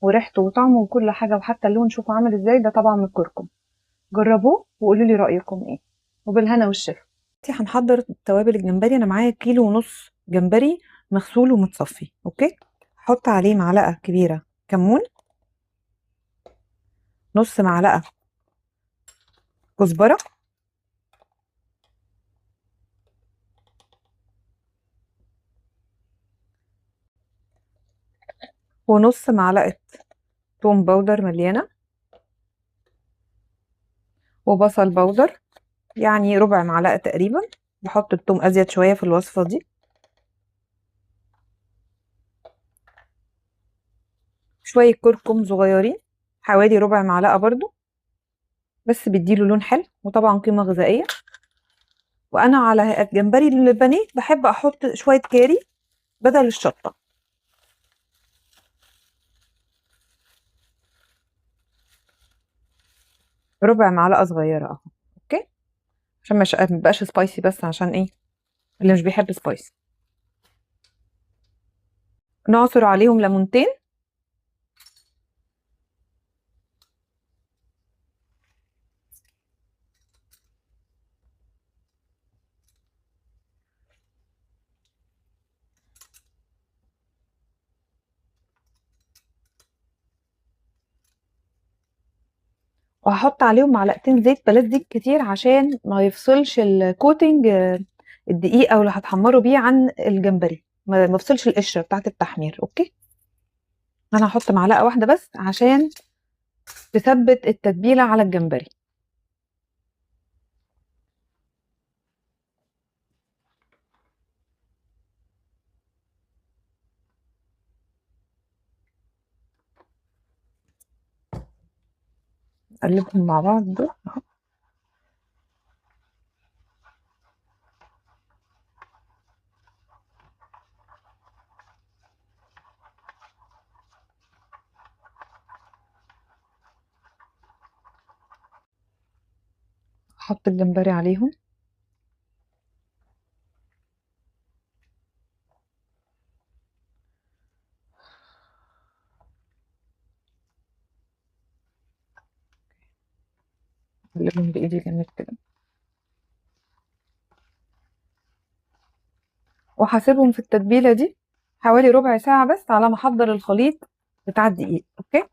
وريحته وطعمه وكل حاجة، وحتى اللون شوفوا عامل ازاي، ده طبعا من الكركم. جربوه وقولوا لي رأيكم ايه، وبالهنا والشفا. هنحضر توابل الجمبري. انا معايا 1.5 كيلو جمبري مغسول ومتصفي. اوكي، هحط عليه معلقة كبيرة كمون، نص معلقة كزبرة، ونص معلقة توم باودر مليانة، وبصل باودر يعني ربع معلقة تقريبا. بحط التوم ازيد شوية في الوصفة دي. شوية كركم صغيرين حوالي ربع معلقة برضو، بس بيديله لون حلو وطبعا قيمة غذائية. وانا على الجمبري البانيه بحب احط شوية كاري بدل الشطة. ربع معلقة صغيرة اهو. اوكي، عشان ما يبقاش سبايسي، بس عشان ايه اللي مش بيحب سبايسي. نعصر عليهم ليمونتين. وهحط عليهم معلقتين زيت، بلاش زيت كتير عشان ما يفصلش الكوتنج الدقيق او اللي هتحمره بيه عن الجمبري، ما يفصلش القشره بتاعت التحمير. اوكي، انا هحط معلقه واحده بس عشان تثبت التتبيله على الجمبري. نقلبهم مع بعض دول اهو. احط الجمبري عليهم. اقلبهم بايدي جامد كده، وهسيبهم في التتبيله دي حوالي ربع ساعه بس على ما احضر الخليط بتاع الدقيق. اوكي،